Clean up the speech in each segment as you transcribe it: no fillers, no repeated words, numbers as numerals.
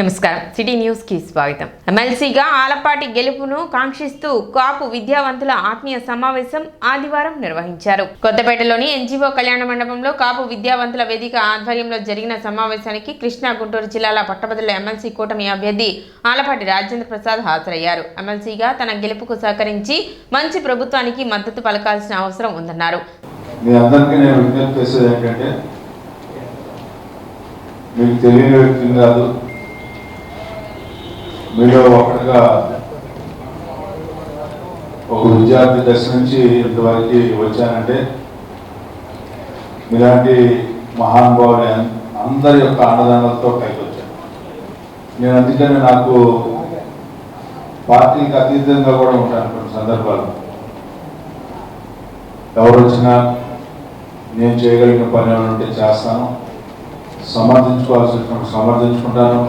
నమస్కారం city news కి స్వాగతం. ఎమ్మెల్సీగా ఆలపాటి గెలుపును కాంక్షిస్తూ కాపు విద్యావంతుల ఆత్మీయ సమావేశం ఆదివారం నిర్వహించారు. కొత్తపేటలోని ఎన్జీఓ కళ్యాణ మండపంలో కాపు విద్యావంతుల వేదిక ఆధ్వర్యంలో జరిగిన సమావేశానికి కృష్ణా గుంటూరు జిల్లాల పట్టభద్రుల ఎమ్మెల్సీ కూటమి అభ్యర్థి ఆలపాటి రాజేంద్ర ప్రసాద్ హాజరయ్యారు. ఎమ్మెల్సీగా తన గెలుపుకు సహకరించి మంచి ప్రభుత్వానికి మద్దతు పలకాల్సిన అవసరం ఉందన్నారు. మీలో ఒకటిగా ఒక విద్యార్థి దశ నుంచి ఇంతవరకు వచ్చానంటే మీలాంటి మహానుభావులు అందరి యొక్క ఆనందాలతో పైకి వచ్చాను. నేను అందుకని నాకు పార్టీకి అతీతంగా కూడా ఉంటాను. కొన్ని సందర్భాలు ఎవరు వచ్చినా నేను చేయగలిగిన పని ఉంటే చేస్తాను, సమర్థించుకోవాల్సి వచ్చినప్పుడు సమర్థించుకుంటాను.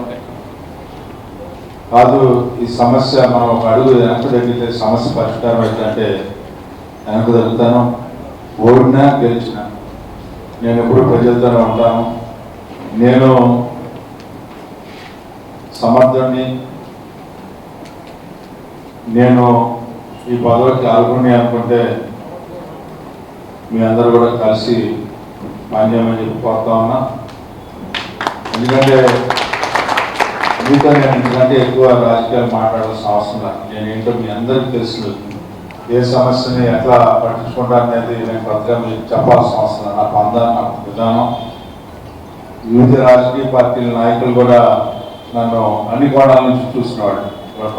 కాదు ఈ సమస్య మనం ఒక అడుగు వెనక్కి తగ్గితే సమస్య పరిష్కారం అవుతుందంటే వెనక్కి తగ్గుతాను. ఓడినా గెలిచినా నేను ఎప్పుడు ప్రజలతోనే ఉంటాను. నేను సమర్థుడిని. నేను ఈ పదవికి ఆల్గొని అనుకుంటే మీ అందరూ కూడా కలిసి మాన్యమని చెప్పిపోతా ఉన్నా. ఎందుకంటే మీతో నేను ఎందుకంటే ఎక్కువ రాజకీయాలు మాట్లాడాల్సిన అవసరం లేదు. నేను ఏంటో మీ అందరికీ తెలుసు. ఏ సమస్యని ఎట్లా పట్టించుకుంటారనేది నేను కొత్తగా మీకు చెప్పాల్సిన అవసరం లేదు. నా పందా, నా విధానం. వివిధ రాజకీయ పార్టీల నాయకులు కూడా నన్ను అన్ని కోణాల నుంచి చూసినవాడు.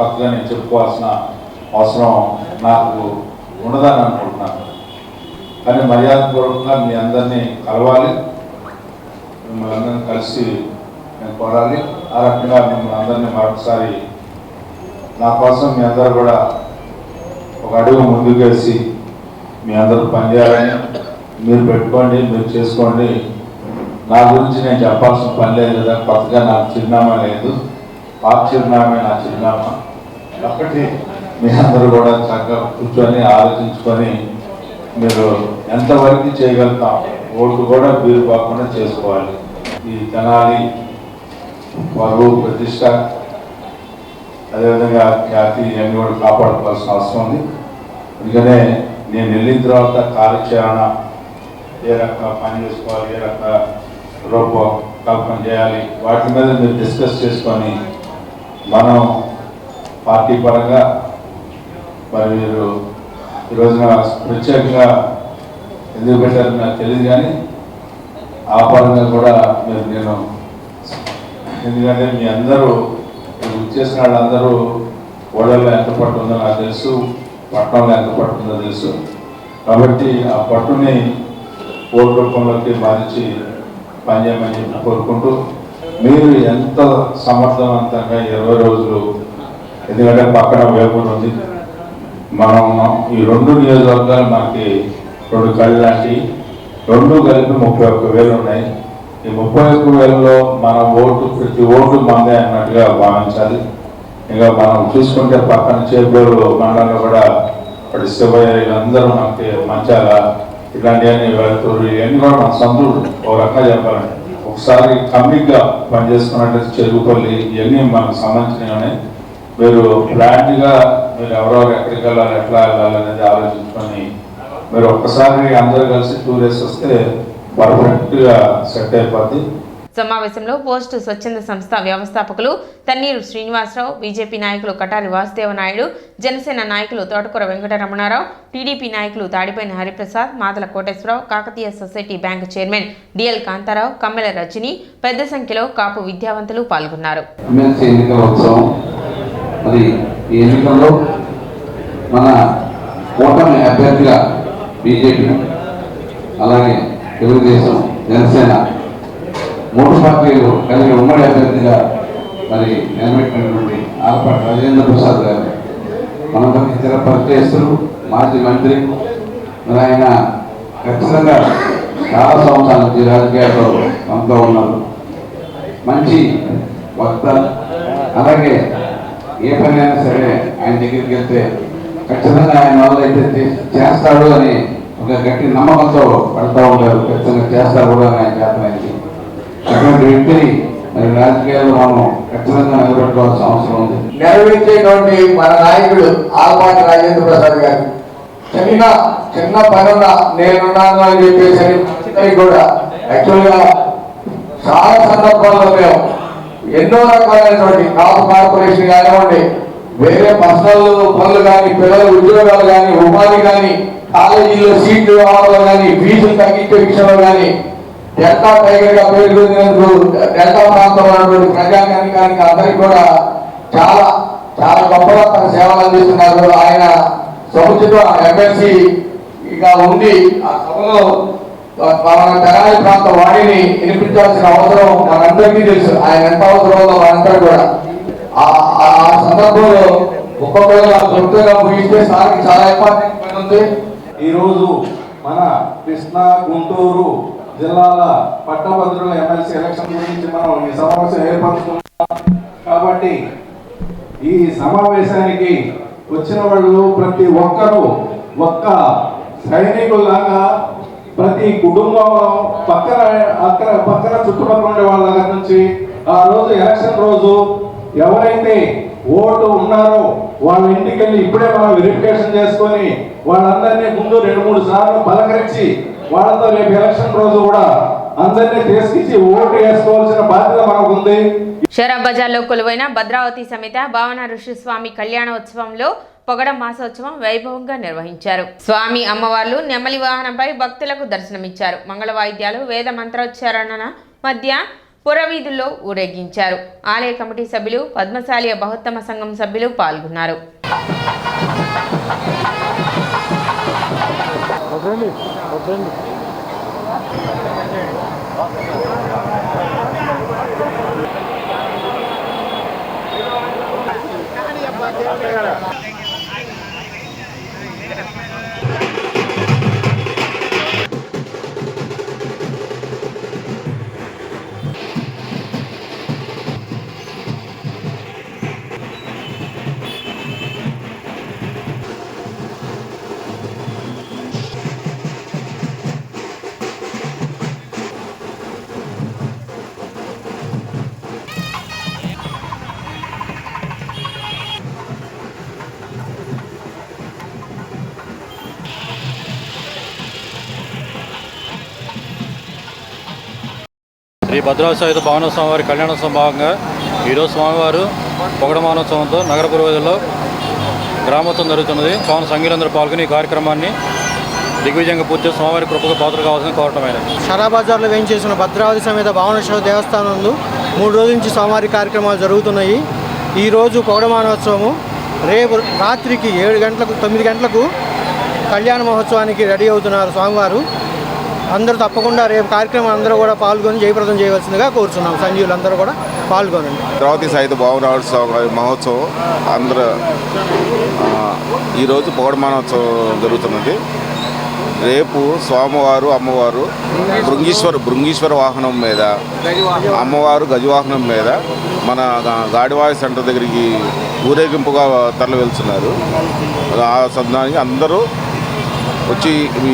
కొత్తగా నేను చెప్పుకోవాల్సిన అవసరం నాకు ఉండదని అనుకుంటున్నాను. కానీ మర్యాదపూర్వకంగా మీ అందరినీ కలవాలి, మిమ్మల్ని అందరినీ కలిసి నేను కోరాలి. ఆ రకంగా మిమ్మల్ని అందరినీ మరొకసారి నా కోసం మీ అందరూ కూడా ఒక అడుగు ముందుకు వేసి మీ అందరూ పనిచేయాలని మీరు పెట్టుకోండి, మీరు చేసుకోండి. నా గురించి నేను చెప్పాల్సిన పని లేదు కదా. కొత్తగా నాకు చిరునామా లేదు, పాత చిరునామే నా చిరునామా. కాబట్టి మీ అందరూ కూడా చక్కగా కూర్చొని ఆలోచించుకొని మీరు ఎంతవరకు చేయగలుగుతాం ఓటు కూడా వీలు కాకుండా చేసుకోవాలి. ఈ తెనాలి పరువు, ప్రతిష్ట, అదేవిధంగా ఖ్యాతి ఇవన్నీ కూడా కాపాడుకోవాల్సిన అవసరం ఉంది. అందుకనే నేను వెళ్ళిన తర్వాత కార్యాచరణ ఏ రకంగా పని చేసుకోవాలి, ఏ రకంగా రూపకల్పన చేయాలి, వాటి మీద మీరు డిస్కస్ చేసుకొని మనం పార్టీ పరంగా మరి మీరు ఈరోజున ప్రత్యేకంగా ఎందుకు పెట్టారని నాకు తెలియదు. కానీ ఆ పరంగా కూడా మీరు నేను ఎందుకంటే మీ అందరూ చేసిన వాళ్ళందరూ ఓడల్లో ఎంత పట్టు ఉందో నాకు తెలుసు, పట్టణంలో ఎంత పట్టుందో తెలుసు. కాబట్టి ఆ పట్టుని ఓటు రూపంలోకి మార్చి పనిచేయమని చెప్పి కోరుకుంటూ మీరు ఎంత సమర్థవంతంగా 20 రోజులు, ఎందుకంటే పక్కన వేపూరు ఉంది, మనం ఈ 2 నియోజకవర్గాలు మనకి 2 కళ్ళు లాంటి 2 కలిపి 31,000 ఉన్నాయి. ఈ 31,000లో మన ఓటు, ప్రతి ఓటు మందే అన్నట్టుగా భావించాలి. ఇంకా మనం చూసుకుంటే పక్కన చేపూరు మండలంలో కూడా ఇప్పుడు శివయ్య వీళ్ళందరూ మనకి మంచాల ఇట్లాంటివన్నీ వెళ్తారు. ఇవన్నీ కూడా మన సంతుడు ఒక రకంగా చెప్పాలంటే ఒకసారి కమ్మిగా పనిచేసుకున్నట్టు చెరుకుపల్లి ఇవన్నీ మనకు సంబంధించినవి. మీరు ప్లాంట్గా మీరు ఎవరెవరు ఎక్కడికి వెళ్ళాలి, ఎట్లా వెళ్ళాలి అనేది ఆలోచించుకొని మీరు ఒక్కసారి అందరూ కలిసి టూరేసి వస్తే పర్ఫెక్ట్గా సెట్ అయిపోద్ది. సమావేశంలో పోస్టు స్వచ్ఛంద సంస్థ వ్యవస్థాపకులు తన్నీరు శ్రీనివాసరావు, బీజేపీ నాయకులు కటారి వాసుదేవ నాయుడు, జనసేన నాయకులు తోటకూర వెంకటరమణారావు, టీడీపీ నాయకులు Tadipaina Hariprasad, Madala Koteswararao, Kakatiya society bank chairman DL Kantharao, Kammela Rajani పెద్ద సంఖ్యలో కాపు విద్యావంతులు పాల్గొన్నారు. అలాగే తెలుగుదేశం, జనసేన 3 పార్టీలు కలిగి ఉమ్మడి అభ్యర్థిగా మరి నిలబెట్టినటువంటి ఆలపాటి రాజేంద్ర ప్రసాద్ గారు మనందరికీ ఇతర పరిచయస్తులు, మాజీ మంత్రి. మరి ఆయన ఖచ్చితంగా చాలా సంవత్సరాల నుంచి రాజకీయాల్లో మనతో ఉన్నారు. మంచి వక్త. అలాగే ఏ పని అయినా సరే ఆయన దగ్గరికి వెళ్తే ఖచ్చితంగా ఆయన వల్ల అయితే చేస్తాడు అని ఒక గట్టి నమ్మకంతో పడుతూ ఉంటారు. ఖచ్చితంగా చేస్తారు కూడా ఆయన చేతనైంది. అటువంటి వ్యక్తిని మరి రాజకీయాల్లో మనం ఖచ్చితంగా నిలబెట్టుకోవాల్సిన అవసరం ఉంది. నెరవేర్చేటువంటి మన నాయకుడు ఆలపాటి రాజేంద్ర ప్రసాద్ గారు చిన్న పనున్న నేనున్నాను అని చెప్పేసి కూడా యాక్చువల్గా చాలా సందర్భాల్లో మేము ఎన్నో రకాలైనటువంటి కాపు కార్పొరేషన్ కానివ్వండి, వేరే పర్సనల్ పనులు కానీ, పిల్లల ఉద్యోగాలు కానీ, ఉపాధి కానీ, కాలేజీల్లో సీట్లు వ్యవహారాలు కానీ, ఫీజులు తగ్గించే విషయంలో కానీ, డెల్టా టైగర్ గా పేరు పొందినందుకు డెల్టా ప్రాంతంలో ఉన్నటువంటి ప్రజానికానికి అందరికీ కూడా చాలా చాలా గొప్పగా తన సేవలు అందిస్తున్నారు. ఆయన సముచిత ఎమ్మెల్సీగా ఉండి ఆ సభలో మన తెనాలి ప్రాంత వాణిని వినిపించాల్సిన అవసరం మనందరికీ తెలుసు. ఆయన ఎంత అవసరం ఉందో మనందరూ కూడా ఆ సందర్భంలో ఒక్కొక్కరుగా సొంతంగా ముగిస్తే సార్కి చాలా ఇంపార్టెంట్ పని ఉంది. ఈరోజు మన కృష్ణా, గుంటూరు జిల్లాల పట్టభద్రుల ఎమ్మెల్సీ ఎలక్షన్ గురించి మనం ఈ సమావేశం ఏర్పరచుకున్నాం. కాబట్టి ఈ సమావేశానికి వచ్చిన వాళ్ళు ప్రతి ఒక్కరూ ఒక్క సైనికుల్లాగా ప్రతి కుటుంబం పక్కన చుట్టుపక్కల ఉండే వాళ్ళ దగ్గర నుంచి ఆ రోజు ఎలక్షన్ రోజు ఎవరైతే ఓటు ఉన్నారో వాళ్ళ ఇంటికి వెళ్ళి ఇప్పుడే మనం వెరిఫికేషన్ చేసుకొని వాళ్ళందరినీ ముందు 2-3 సార్లు పలకరించి వాళ్ళతో రేపు ఎలక్షన్ రోజు కూడా అందరినీ తీసుకొచ్చి ఓటు వేసుకోవాల్సిన బాధ్యత మనకు ఉంది. షరా బజార్లో కొలువైన భద్రావతి సమేత భావన ఋషిస్వామి కళ్యాణోత్సవంలో పొగడ మాసోత్సవం వైభవంగా నిర్వహించారు. స్వామి అమ్మవార్లు నెమలి వాహనంపై భక్తులకు దర్శనమిచ్చారు. మంగళ వాయిద్యాలు, వేద మంత్రోచ్చారణ మధ్య పురవీధుల్లో ఊరేగించారు. ఆలయ కమిటీ సభ్యులు, పద్మశాలి బహుత్తమ సంఘం సభ్యులు పాల్గొన్నారు. శ్రీ భద్రావతి సమేత భావన స్వామివారి కళ్యాణోత్సవం భాగంగా ఈరోజు స్వామివారు పొగడ మానోత్సవంతో నగర పురోగతిలో గ్రామోత్సవం జరుగుతున్నది. స్వామి సంఘీయులందరూ పాల్గొని ఈ కార్యక్రమాన్ని దిగ్విజయంగా పూర్తి చేసి స్వామివారి కృపకు పాత్ర కావాల్సిన కోరటమైనది. షరా బజార్లో వేయించేసిన భద్రావతి సమేత భావనేశ్వర దేవస్థానంలో 3 రోజుల నుంచి స్వామివారి కార్యక్రమాలు జరుగుతున్నాయి. ఈరోజు పొగడ మానోత్సవము, రేపు రాత్రికి 9 గంటలకు కళ్యాణ మహోత్సవానికి రెడీ అవుతున్నారు స్వామివారు. అందరూ తప్పకుండా రేపు కార్యక్రమం అందరూ కూడా పాల్గొని జయప్రదం చేయవలసిందిగా కోరుతున్నాం. సంజీవులందరూ కూడా పాల్గొనండి. భద్రావతి సహిత భావన మహోత్సవం అందరూ ఈరోజు పొగడ మానోత్సవం జరుగుతున్నది. రేపు స్వామివారు అమ్మవారు భృంగీశ్వర వాహనం మీద, అమ్మవారు గజవాహనం మీద మన గాడివాయి సెంటర్ దగ్గరికి ఊరేగింపుగా తరలి వెళ్తున్నారు. ఆ సందర్భానికి అందరూ వచ్చి ఈ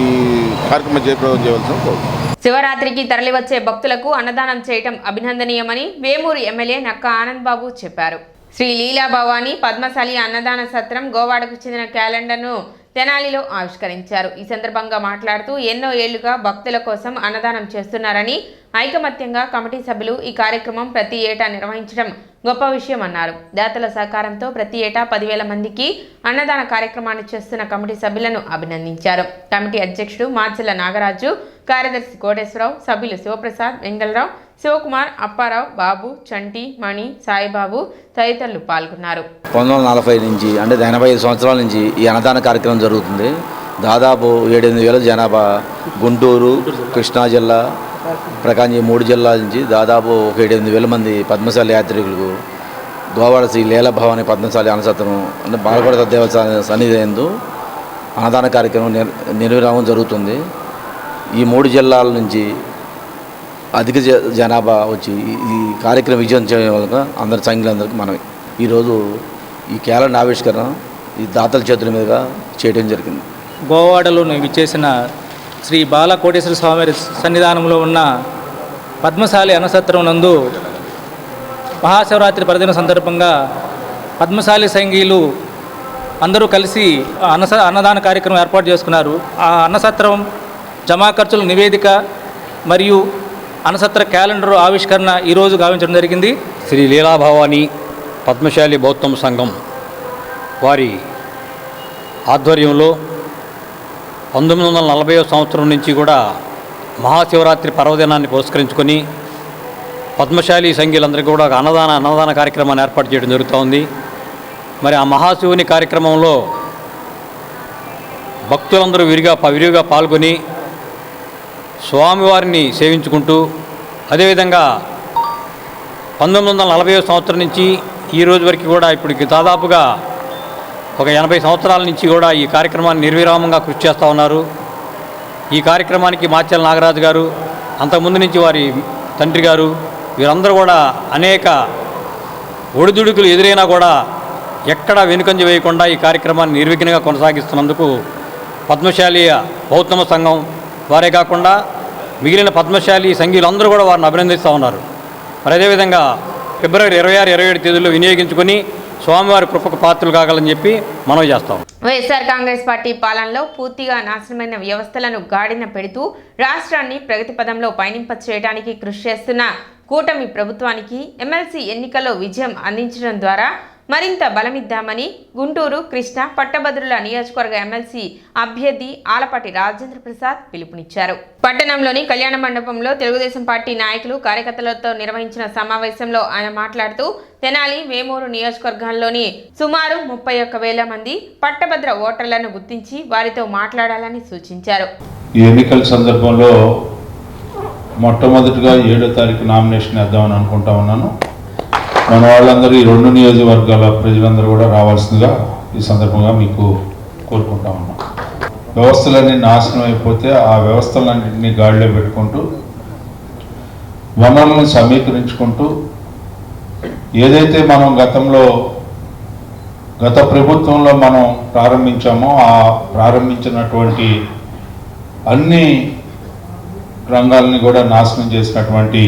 కార్యక్రమం జయప్రదం చేయవలసిన కోరుతున్నాం. శివరాత్రికి తరలివచ్చే భక్తులకు అన్నదానం చేయటం అభినందనీయమని వేమూరు ఎమ్మెల్యే నక్క ఆనంద్ బాబు చెప్పారు. శ్రీ లీలా భవానీ పద్మశాలి అన్నదాన సత్రం గోవాడకు చెందిన క్యాలెండర్ను తెనాలిలో ఆవిష్కరించారు. ఈ సందర్భంగా మాట్లాడుతూ ఎన్నో ఏళ్లుగా భక్తుల కోసం అన్నదానం చేస్తున్నారని, ఐకమత్యంగా కమిటీ సభ్యులు ఈ కార్యక్రమం ప్రతి ఏటా నిర్వహించడం గొప్ప విషయం అన్నారు. దాతల సహకారంతో ప్రతి ఏటా 10,000 మందికి అన్నదాన కార్యక్రమాన్ని చేస్తున్న కమిటీ సభ్యులను అభినందించారు. కమిటీ అధ్యక్షుడు మార్చెల నాగరాజు, కార్యదర్శి కోటేశ్వరరావు, సభ్యులు శివప్రసాద్, వెంగళరావు, శివకుమార్, అప్పారావు, బాబు, చంటి, మణి, సాయిబాబు తదితరులు పాల్గొన్నారు. 1940 నుంచి అంటే 85 సంవత్సరాల నుంచి ఈ అన్నదాన కార్యక్రమం జరుగుతుంది. దాదాపు 7-8 జనాభా గుంటూరు, కృష్ణా జిల్లా, ప్రకాశం 3 జిల్లాల నుంచి దాదాపు 7-8 మంది పద్మశాలి యాత్రికులకు గోవాడ శ్రీ లీలా భవాని పద్మశాలి అన్నసత్రం అంటే బాలపడ దేవస్థాన సన్నిధి అన్నదాన కార్యక్రమం నిర్విరామం జరుగుతుంది. ఈ 3 జిల్లాల నుంచి అధిక జనాభా వచ్చి ఈ కార్యక్రమం విజయం చేయడం వల్ల అందరి సంఘులందరికీ మనం ఈరోజు ఈ క్యాలెండర్ ఆవిష్కరణ ఈ దాతల చేతుల మీదుగా చేయడం జరిగింది. గోవాడలో విచ్చేసిన శ్రీ బాలకోటేశ్వర స్వామి సన్నిధానంలో ఉన్న పద్మశాలి అన్నసత్రం నందు మహాశివరాత్రి పర్వదిన సందర్భంగా పద్మశాలి సంఘీయులు అందరూ కలిసి అన్నదాన కార్యక్రమం ఏర్పాటు చేసుకున్నారు. ఆ అన్నసత్రం జమా ఖర్చుల నివేదిక మరియు అన్నసత్ర క్యాలెండర్ ఆవిష్కరణ ఈరోజు గావించడం జరిగింది. శ్రీ లీలాభవాని పద్మశాలి బౌద్ధం సంఘం వారి ఆధ్వర్యంలో 1940వ సంవత్సరం నుంచి కూడా మహాశివరాత్రి పర్వదినాన్ని పురస్కరించుకొని పద్మశాలి సంఘీయులందరికీ కూడా ఒక అన్నదాన కార్యక్రమాన్ని ఏర్పాటు చేయడం జరుగుతోంది. మరి ఆ మహాశివుని కార్యక్రమంలో భక్తులందరూ విరివిగా పాల్గొని స్వామివారిని సేవించుకుంటూ, అదేవిధంగా 1940వ సంవత్సరం నుంచి ఈ రోజు వరకు కూడా ఇప్పటికి దాదాపుగా ఒక 80 సంవత్సరాల నుంచి కూడా ఈ కార్యక్రమాన్ని నిర్విరామంగా కృషి చేస్తూ ఉన్నారు. ఈ కార్యక్రమానికి మాచెల నాగరాజు గారు, అంతకుముందు నుంచి వారి తండ్రి గారు, వీరందరూ కూడా అనేక ఒడిదుడుకులు ఎదురైనా కూడా ఎక్కడా వెనుకంజ వేయకుండా ఈ కార్యక్రమాన్ని నిర్విఘ్నంగా కొనసాగిస్తున్నందుకు పద్మశాలి బౌద్ధమ సంఘం వారే కాకుండా మిగిలిన పద్మశాలి సంఘీయులందరూ కూడా వారిని అభినందిస్తూ ఉన్నారు. మరి అదేవిధంగా ఫిబ్రవరి 26, 27 తేదీల్లో వినియోగించుకొని స్వామివారి కృపకు పాత్రలు కాగలని చెప్పి మనం చేస్తాం. వైఎస్ఆర్ కాంగ్రెస్ పార్టీ పాలనలో పూర్తిగా నాశనమైన వ్యవస్థలను గాడిన పెడుతూ రాష్ట్రాన్ని ప్రగతి పదంలో పయనింప చేయడానికి కృషి చేస్తున్న కూటమి ప్రభుత్వానికి ఎమ్మెల్సీ ఎన్నికల్లో విజయం అందించడం ద్వారా మరింత బలమిద్దామని గుంటూరు కృష్ణా పట్టభద్రుల నియోజకవర్గ ఎమ్మెల్సీ అభ్యర్థి ఆలపాటి రాజేంద్ర ప్రసాద్ పిలుపునిచ్చారు. పట్టణంలోని కళ్యాణ మండపంలో తెలుగుదేశం పార్టీ నాయకులు కార్యకర్తలతో నిర్వహించిన సమావేశంలో ఆయన మాట్లాడుతూ తెనాలి వేమూరు నియోజకవర్గాల్లోని సుమారు 31,000 మంది పట్టభద్ర ఓటర్లను గుర్తించి వారితో మాట్లాడాలని సూచించారు. ఈ ఎన్నికల సందర్భంలో మొట్టమొదటిగా 7వ తారీఖు నామినేషన్ వేద్దామని అనుకుంటా ఉన్నాను. మన వాళ్ళందరూ ఈ 2 నియోజకవర్గాల ప్రజలందరూ కూడా రావాల్సిందిగా ఈ సందర్భంగా మీకు కోరుకుంటా ఉన్నాం. వ్యవస్థలన్నీ నాశనం అయిపోతే ఆ వ్యవస్థలన్నింటినీ గాడిలో పెట్టుకుంటూ వనరులను సమీకరించుకుంటూ ఏదైతే మనం గత ప్రభుత్వంలో మనం ప్రారంభించామో ఆ ప్రారంభించినటువంటి అన్ని రంగాలని కూడా నాశనం చేసినటువంటి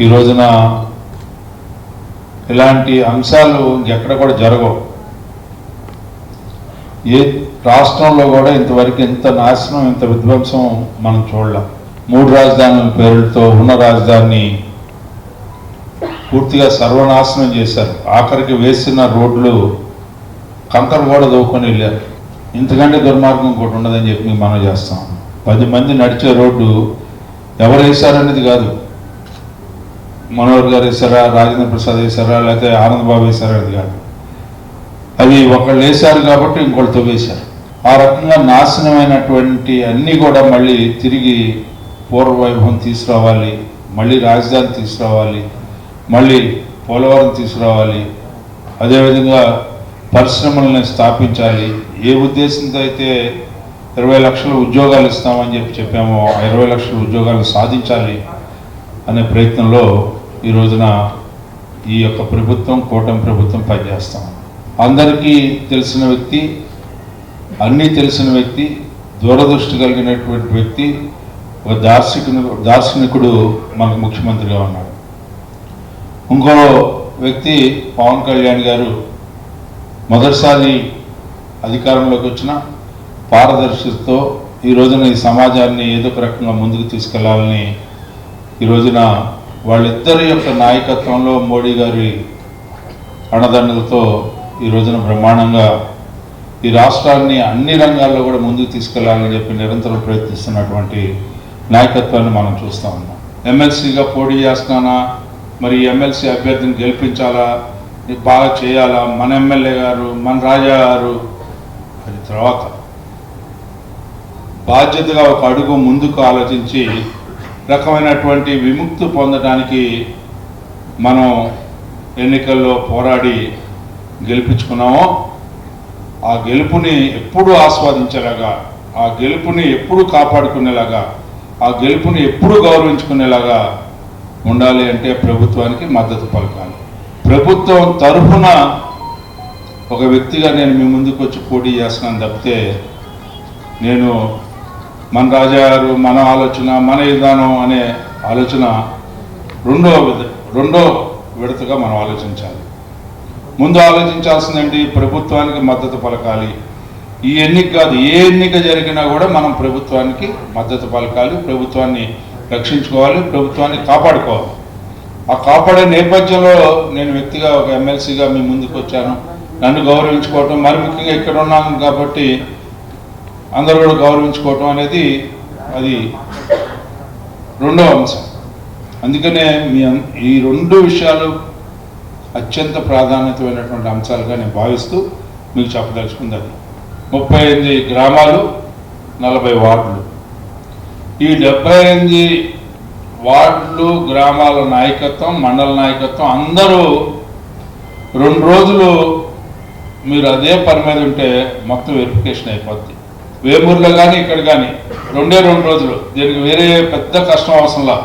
ఈ రోజున ఇలాంటి అంశాలు ఎక్కడ కూడా జరగవు. ఏ రాష్ట్రంలో కూడా ఇంతవరకు ఇంత నాశనం, ఇంత విధ్వంసం మనం చూడలేం. 3 రాజధానుల పేరుతో ఉన్న రాజధానిని పూర్తిగా సర్వనాశనం చేశారు. ఆఖరికి వేసిన రోడ్లు కంకర కూడా దోకొని వెళ్ళారు. ఇంతకంటే దుర్మార్గం ఇంకోటి ఉండదని చెప్పి మనం చేస్తాం. 10 మంది నడిచే రోడ్డు ఎవరు వేశారనేది కాదు, మనోహర్ గారు వేశారా, రాజేంద్ర ప్రసాద్ వేశారా, లేకపోతే ఆనందబాబు వేశారా అనేది కాదు. అవి ఒకళ్ళు వేశారు కాబట్టి ఇంకొకళ్ళతో వేశారు. ఆ రకంగా నాశనమైనటువంటి అన్నీ కూడా మళ్ళీ తిరిగి పూర్వవైభవం తీసుకురావాలి, మళ్ళీ రాజధాని తీసుకురావాలి, మళ్ళీ పోలవరం తీసుకురావాలి, అదేవిధంగా పరిశ్రమలను స్థాపించాలి. ఏ ఉద్దేశంతో అయితే 20 లక్షల ఉద్యోగాలు ఇస్తామని చెప్పామో 20 లక్షల ఉద్యోగాలు సాధించాలి అనే ప్రయత్నంలో ఈ రోజున ఈ యొక్క ప్రభుత్వం, కూటమి ప్రభుత్వం పనిచేస్తాం. అందరికీ తెలిసిన వ్యక్తి, అన్నీ తెలిసిన వ్యక్తి, దూరదృష్టి కలిగినటువంటి వ్యక్తి, ఒక దార్శనికుడు మనకు ముఖ్యమంత్రిగా ఉన్నాడు. ఇంకో వ్యక్తి పవన్ కళ్యాణ్ గారు మొదటిసారి అధికారంలోకి వచ్చిన పారదర్శకతతో ఈ రోజున ఈ సమాజాన్ని ఏదో ఒక రకంగా ముందుకు తీసుకెళ్లాలని ఈ రోజున వాళ్ళిద్దరి యొక్క నాయకత్వంలో మోడీ గారి అండదండలతో ఈ రోజున బ్రహ్మాండంగా ఈ రాష్ట్రాన్ని అన్ని రంగాల్లో కూడా ముందుకు తీసుకెళ్లాలని చెప్పి నిరంతరం ప్రయత్నిస్తున్నటువంటి నాయకత్వాన్ని మనం చూస్తూ ఉన్నాం. ఎమ్మెల్సీగా పోటీ చేస్తున్నానా, మరి ఎమ్మెల్సీ అభ్యర్థిని గెలిపించాలా, బాగా చేయాలా, మన ఎమ్మెల్యే గారు, మన రాజా గారు, అది తర్వాత బాధ్యతగా ఒక అడుగు ముందుకు ఆలోచించి రకమైనటువంటి విముక్తి పొందడానికి మనం ఎన్నికల్లో పోరాడి గెలిపించుకున్నామో ఆ గెలుపుని ఎప్పుడూ ఆస్వాదించేలాగా, ఆ గెలుపుని ఎప్పుడూ కాపాడుకునేలాగా, ఆ గెలుపుని ఎప్పుడూ గౌరవించుకునేలాగా ఉండాలి అంటే ప్రభుత్వానికి మద్దతు పలకాలి. ప్రభుత్వం తరఫున ఒక వ్యక్తిగా నేను మీ ముందుకు వచ్చి పోటీ చేస్తున్నాను తప్పితే నేను మన రాజా గారు, మన ఆలోచన, మన విధానం అనే ఆలోచన రెండో విడతగా మనం ఆలోచించాలి. ముందు ఆలోచించాల్సిందండి ప్రభుత్వానికి మద్దతు పలకాలి. ఈ ఎన్నిక కాదు, ఏ ఎన్నిక జరిగినా కూడా మనం ప్రభుత్వానికి మద్దతు పలకాలి, ప్రభుత్వాన్ని రక్షించుకోవాలి, ప్రభుత్వాన్ని కాపాడుకోవాలి. ఆ కాపాడే నేపథ్యంలో నేను వ్యక్తిగా ఒక ఎమ్మెల్సీగా మీ ముందుకు వచ్చాను. నన్ను గౌరవించుకోవటం, మరి ముఖ్యంగా ఇక్కడ ఉన్నాను కాబట్టి అందరూ కూడా గౌరవించుకోవటం అనేది అది రెండో అంశం. అందుకనే ఈ రెండు విషయాలు అత్యంత ప్రాధాన్యతమైనటువంటి అంశాలుగా నేను భావిస్తూ మీకు చెప్పదలుచుకుంది. అది 38 గ్రామాలు, 40 వార్డులు. ఈ 78 వార్డులు, గ్రామాల నాయకత్వం, మండల నాయకత్వం అందరూ 2 రోజులు మీరు అదే పని మీద ఉంటే మొత్తం వెరిఫికేషన్ అయిపోద్ది. వేమూరులో కానీ ఇక్కడ కానీ 2 రోజులు. దీనికి వేరే పెద్ద కష్టం అవసరంలా.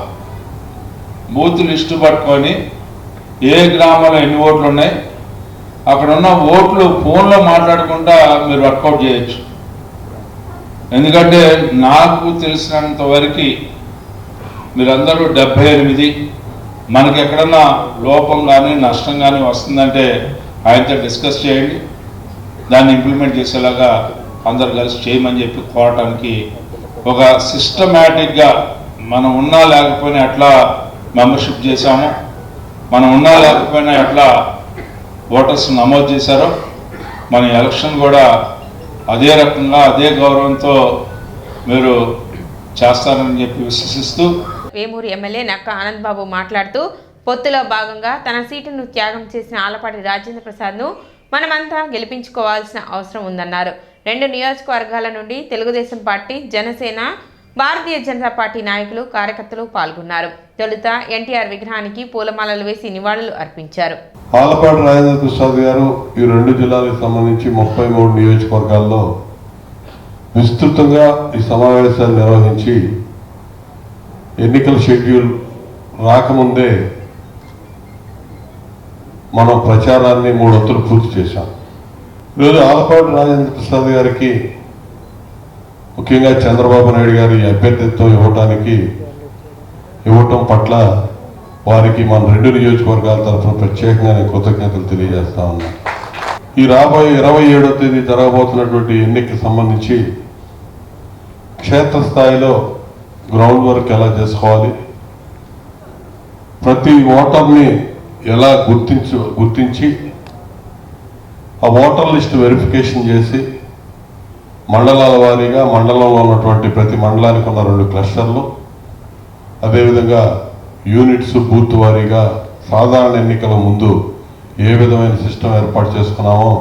బూత్ లిస్టు పట్టుకొని ఏ గ్రామంలో ఎన్ని ఓట్లు ఉన్నాయి, అక్కడ ఉన్న ఓట్లు ఫోన్లో మాట్లాడకుండా మీరు వర్కౌట్ చేయొచ్చు. ఎందుకంటే నాకు తెలిసినంత వరకు మీరందరూ 78, మనకి ఎక్కడన్నా లోపం కానీ నష్టం కానీ వస్తుందంటే ఆయనతో డిస్కస్ చేయండి, దాన్ని ఇంప్లిమెంట్ చేసేలాగా అందరు కలిసి చేయమని చెప్పి కోరటానికి ఒక సిస్టమేటిక్గా మనం ఉన్నా లేకపోయినా ఎట్లా మెంబర్షిప్ చేశాము, మనం ఉన్నా లేకపోయినా ఎట్లా ఓటర్స్ నమోదు చేశారో మన ఎలక్షన్ కూడా అదే రకంగా అదే గౌరవంతో మీరు చేస్తారని చెప్పి విశ్వసిస్తూ వేమూరు ఎమ్మెల్యే నక్క ఆనంద్ బాబు మాట్లాడుతూ పొత్తులో భాగంగా తన సీటును త్యాగం చేసిన ఆలపాటి రాజేంద్ర ప్రసాద్ను మనమంతా గెలిపించుకోవాల్సిన అవసరం ఉందన్నారు. 2 నియోజకవర్గాల నుండి తెలుగుదేశం పార్టీ, జనసేన, భారతీయ జనతా పార్టీ నాయకులు, కార్యకర్తలు పాల్గొన్నారు. తొలుత ఎన్టీఆర్ విగ్రహానికి పూలమాలలు వేసి నివాళులు అర్పించారు. ఆలపాటి రాజేంద్ర ప్రసాద్ గారు ఈ 2 జిల్లాలకు సంబంధించి 33 నియోజకవర్గాల్లో విస్తృతంగా ఈ సమావేశాలు నిర్వహించి ఎన్నికల షెడ్యూల్ రాకముందే మనం ప్రచారాన్ని 3 వంతులు పూర్తి చేశాం. ఈరోజు ఆలపాటి రాజేంద్ర ప్రసాద్ గారికి ముఖ్యంగా చంద్రబాబు నాయుడు గారి అభ్యర్థిత్వం ఇవ్వటం పట్ల వారికి మన 2 నియోజకవర్గాల తరఫున ప్రత్యేకంగా నేను కృతజ్ఞతలు తెలియజేస్తా ఉన్నా. ఈ రాబోయే 27వ తేదీ జరగబోతున్నటువంటి ఎన్నికకి సంబంధించి క్షేత్రస్థాయిలో గ్రౌండ్ వర్క్ ఎలా చేసుకోవాలి, ప్రతి ఓటర్ని ఎలా గుర్తించి ఆ ఓటర్ లిస్ట్ వెరిఫికేషన్ చేసి మండలాల వారీగా మండలంలో ఉన్నటువంటి ప్రతి మండలానికి ఉన్న 2 క్లస్టర్లు, అదేవిధంగా యూనిట్స్ బూత్ వారీగా సాధారణ ఎన్నికల ముందు ఏ విధమైన సిస్టమ్ ఏర్పాటు చేసుకున్నామో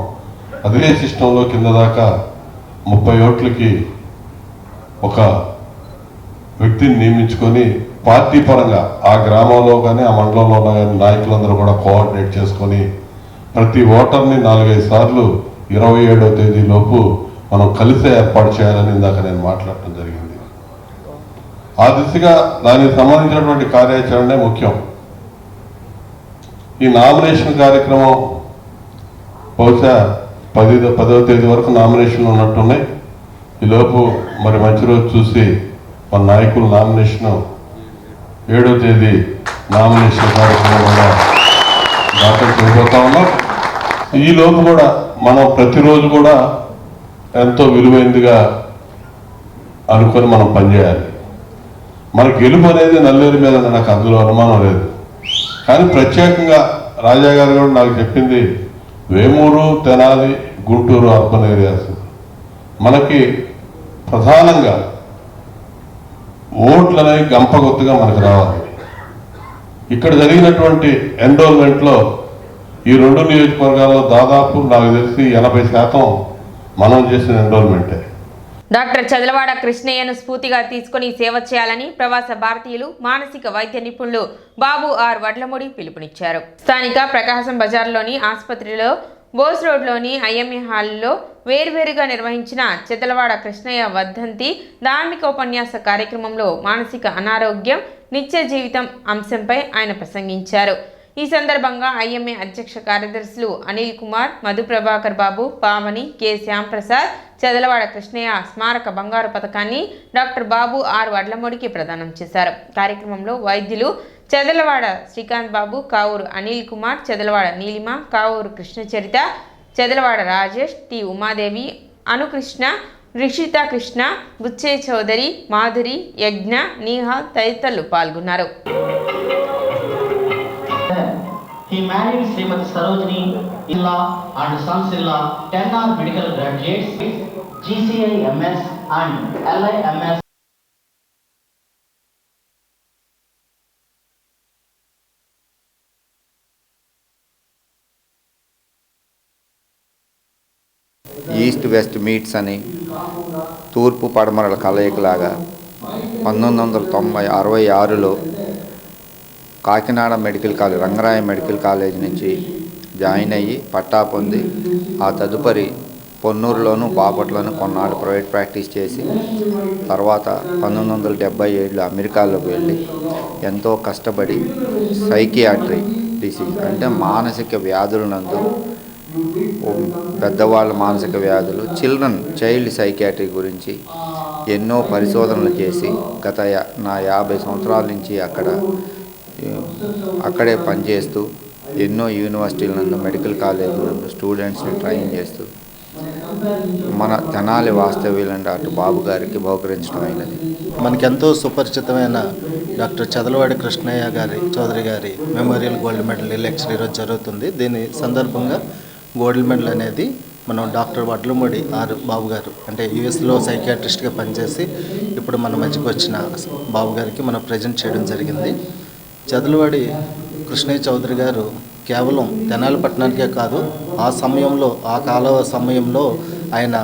అదే సిస్టంలో కింద దాకా 30 ఓట్లకి ఒక వ్యక్తిని నియమించుకొని పార్టీ పరంగా ఆ గ్రామంలో కానీ ఆ మండలంలో కానీ నాయకులందరూ కూడా కోఆర్డినేట్ చేసుకొని ప్రతి ఓటర్ని 4-5 సార్లు 27వ తేదీలోపు మనం కలిసే ఏర్పాటు చేయాలని ఇందాక నేను మాట్లాడటం జరిగింది. ఆ దిశగా దానికి సంబంధించినటువంటి కార్యాచరణే ముఖ్యం. ఈ నామినేషన్ కార్యక్రమం బహుశా 10వ తేదీ వరకు నామినేషన్లు ఉన్నట్టున్నాయి. ఈలోపు మరి మంచి రోజు చూసి మన నాయకుల నామినేషన్ 7వ తేదీ నామినేషన్ కార్యక్రమంలో దాఖలు చేయబోతా ఉన్నాం. ఈలోపు కూడా మనం ప్రతిరోజు కూడా ఎంతో విలువైనదిగా అనుకొని మనం పనిచేయాలి. మన గెలుపు అనేది నల్లేరు మీద నాకు అందులో అనుమానం లేదు. కానీ ప్రత్యేకంగా రాజా గారు కూడా నాకు చెప్పింది వేమూరు, తెనాలి, గుంటూరు అర్బన్ ఏరియాస్ మనకి ప్రధానంగా ఓట్లు అనేవి గంపగొత్తుగా మనకు రావాలి. ఇక్కడ జరిగినటువంటి ఎన్రోల్మెంట్లో ఈ 2 నియోజకవర్గాల్లో దాదాపు నాకు తెలిసి 80% మనం చేసిన ఎన్రోల్మెంటే. డాక్టర్ చదలవాడ కృష్ణయ్యను స్ఫూర్తిగా తీసుకుని సేవ చేయాలని ప్రవాస భారతీయులు, మానసిక వైద్య నిపుణులు బాబు ఆర్ వడ్లమూడి పిలుపునిచ్చారు. స్థానిక ప్రకాశం బజార్లోని ఆసుపత్రిలో బోస్ రోడ్లోని ఐఎంఏ హాల్లో వేర్వేరుగా నిర్వహించిన చదలవాడ కృష్ణయ్య వర్ధంతి ధార్మిక ఉపన్యాస కార్యక్రమంలో మానసిక అనారోగ్యం, నిత్య జీవితం అంశంపై ఆయన ప్రసంగించారు. ఈ సందర్భంగా ఐఎంఏ అధ్యక్ష కార్యదర్శులు అనిల్ కుమార్, మధు ప్రభాకర్ బాబు, పావని, కె శ్యాంప్రసాద్ చదలవాడ కృష్ణయ్య స్మారక బంగారు పథకాన్ని డాక్టర్ బాబు ఆర్ వడ్లమూడికి ప్రదానం చేశారు. కార్యక్రమంలో వైద్యులు చెదలవాడ శ్రీకాంత్ బాబు, కావూరు అనిల్ కుమార్, చెదలవాడ నీలిమ, కావూరు కృష్ణచరిత, చెదలవాడ రాజేష్, టి ఉమాదేవి, అనుకృష్ణ, రిషిత కృష్ణ, బుచ్చే చౌదరి, మాధురి, యజ్ఞ, నిహాల్ తదితరులు పాల్గొన్నారు. He married Srimati Sarojini Illa and Sons Illa, 10 are medical graduates, GCI MS and LIMS. East west meets అని తూర్పు పడమరల కలయికలాగా 1966లో Kakinada medical college, Rangaraya medical college నుంచి జాయిన్ అయ్యి పట్టా పొంది ఆ తదుపరి పొన్నూరులోను బాపట్లోను కొన్నాళ్ళు ప్రైవేట్ ప్రాక్టీస్ చేసి తర్వాత 1977లో అమెరికాలోకి వెళ్ళి ఎంతో కష్టపడి సైకియాట్రీ డిసీజ్ అంటే మానసిక వ్యాధులనందు పెద్దవాళ్ళ మానసిక వ్యాధులు చైల్డ్ సైకియాట్రీ గురించి ఎన్నో పరిశోధనలు చేసి గత 50 సంవత్సరాల నుంచి అక్కడే పనిచేస్తూ ఎన్నో యూనివర్సిటీల నందు మెడికల్ కాలేజీ నందు స్టూడెంట్స్ని ట్రైన్ చేస్తూ మన తెనాలి వాస్తవ్యులను డాక్టర్ బాబు గారికి బహుకరించడం అయినది. మనకెంతో సుపరిచితమైన డాక్టర్ చదలవాడి కృష్ణయ్య గారి చౌదరి గారి మెమోరియల్ గోల్డ్ మెడల్ ఎలక్షన్ ఈరోజు జరుగుతుంది. దీని సందర్భంగా గోల్డ్ మెడల్ అనేది మనం డాక్టర్ వడ్లమూడి బాబు గారు అంటే యుఎస్లో సైకియాట్రిస్ట్గా పనిచేసి ఇప్పుడు మన మధ్యకి వచ్చిన బాబు గారికి మనం ప్రజెంట్ చేయడం జరిగింది. చదలవాడి కృష్ణయ్య చౌదరి గారు కేవలం తెనాలి పట్టణానికే కాదు, ఆ కాల సమయంలో ఆయన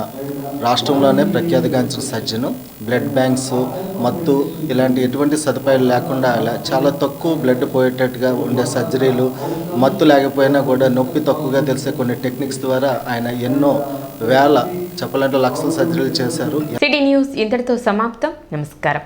రాష్ట్రంలోనే ప్రఖ్యాతిగాంచిన సర్జను. బ్లడ్ బ్యాంక్స్, మత్తు ఇలాంటి ఎటువంటి సదుపాయాలు లేకుండా చాలా తక్కువ బ్లడ్ పోయేటట్టుగా ఉండే సర్జరీలు, మత్తు లేకపోయినా కూడా నొప్పి తక్కువగా తెలిసే కొన్ని టెక్నిక్స్ ద్వారా ఆయన ఎన్నో వేల చెప్పాలంటే లక్షల సర్జరీలు చేశారు. సిటీ న్యూస్ ఇంతటితో సమాప్తం. నమస్కారం.